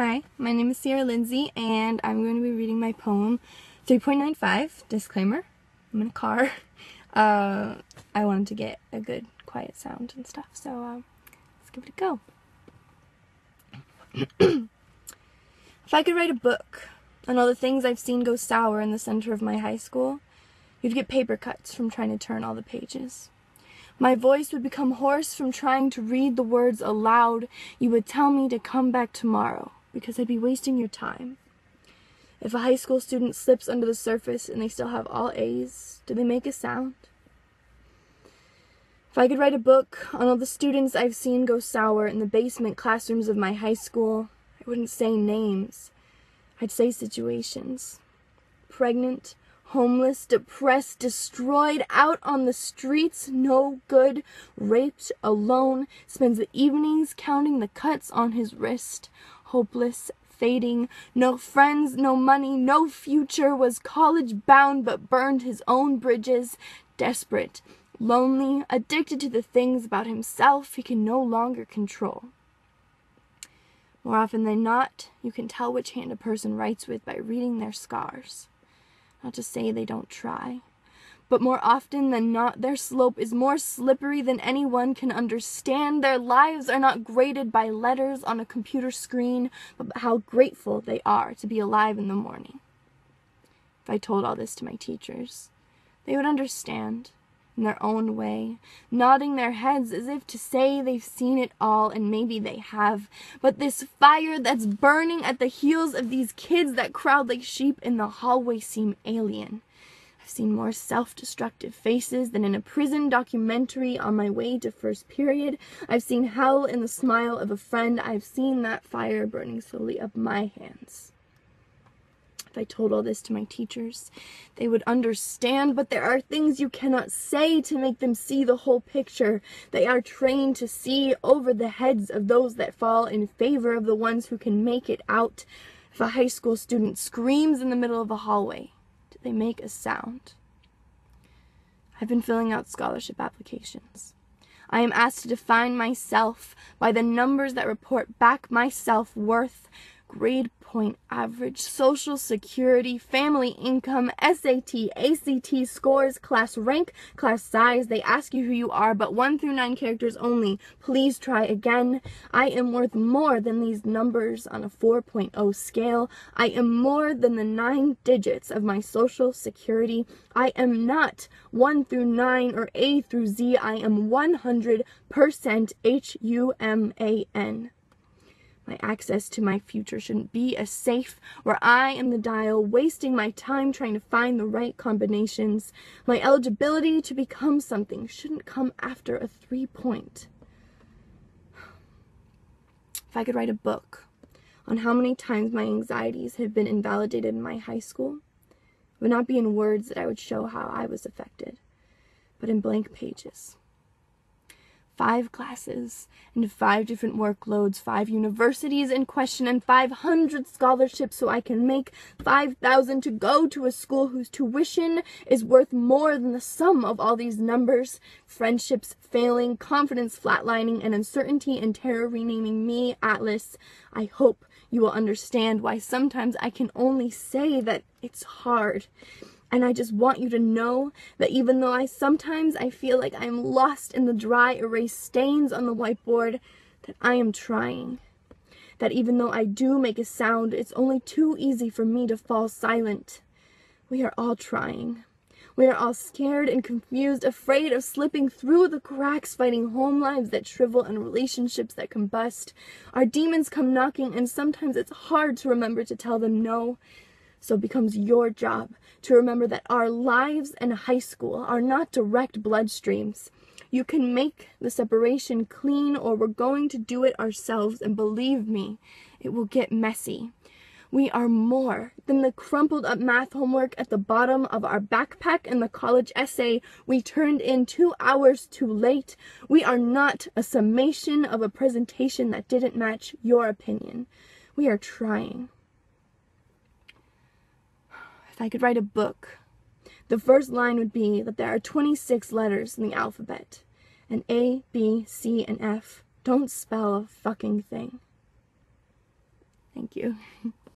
Hi, my name is Sierra Lindsay, and I'm going to be reading my poem 3.95. Disclaimer, I'm in a car. I wanted to get a good quiet sound and stuff, so let's give it a go. If I could write a book on all the things I've seen go sour in the center of my high school, you'd get paper cuts from trying to turn all the pages. My voice would become hoarse from trying to read the words aloud. You would tell me to come back tomorrow, because I'd be wasting your time. If a high school student slips under the surface and they still have all A's, do they make a sound? If I could write a book on all the students I've seen go sour in the basement classrooms of my high school, I wouldn't say names. I'd say situations. Pregnant, homeless, depressed, destroyed, out on the streets, no good, raped, alone, spends the evenings counting the cuts on his wrist, hopeless, fading, no friends, no money, no future, was college bound but burned his own bridges, desperate, lonely, addicted to the things about himself he can no longer control. More often than not, you can tell which hand a person writes with by reading their scars. Not to say they don't try, but more often than not, their slope is more slippery than anyone can understand. Their lives are not graded by letters on a computer screen, but how grateful they are to be alive in the morning. If I told all this to my teachers, they would understand in their own way, nodding their heads as if to say they've seen it all, and maybe they have. But this fire that's burning at the heels of these kids that crowd like sheep in the hallway seem alien. I've seen more self-destructive faces than in a prison documentary on my way to first period. I've seen hell in the smile of a friend. I've seen that fire burning slowly up my hands. If I told all this to my teachers, they would understand, but there are things you cannot say to make them see the whole picture. They are trained to see over the heads of those that fall in favor of the ones who can make it out. If a high school student screams in the middle of a hallway, do they make a sound? I've been filling out scholarship applications. I am asked to define myself by the numbers that report back my self-worth, grade point average, social security, family income, SAT, ACT scores, class rank, class size. They ask you who you are, but 1 through 9 characters only. Please try again. I am worth more than these numbers on a 4.0 scale. I am more than the 9 digits of my social security. I am not 1 through 9 or A through Z. I am 100% HUMAN. My access to my future shouldn't be a safe where I am the dial, wasting my time trying to find the right combinations. My eligibility to become something shouldn't come after a 3-point. If I could write a book on how many times my anxieties have been invalidated in my high school, it would not be in words that I would show how I was affected, but in blank pages. 5 classes and 5 different workloads, 5 universities in question, and 500 scholarships so I can make 5,000 to go to a school whose tuition is worth more than the sum of all these numbers. Friendships failing, confidence flatlining, and uncertainty and terror renaming me Atlas. I hope you will understand why sometimes I can only say that it's hard. And I just want you to know that even though sometimes I feel like I'm lost in the dry erase stains on the whiteboard, that I am trying. That even though I do make a sound, it's only too easy for me to fall silent. We are all trying. We are all scared and confused, afraid of slipping through the cracks, fighting home lives that shrivel and relationships that combust. Our demons come knocking, and sometimes it's hard to remember to tell them no. So it becomes your job to remember that our lives and high school are not direct bloodstreams. You can make the separation clean, or we're going to do it ourselves, and believe me, it will get messy. We are more than the crumpled up math homework at the bottom of our backpack and the college essay we turned in 2 hours too late. We are not a summation of a presentation that didn't match your opinion. We are trying. If I could write a book, the first line would be that there are 26 letters in the alphabet, and A, B, C, and F don't spell a fucking thing. Thank you.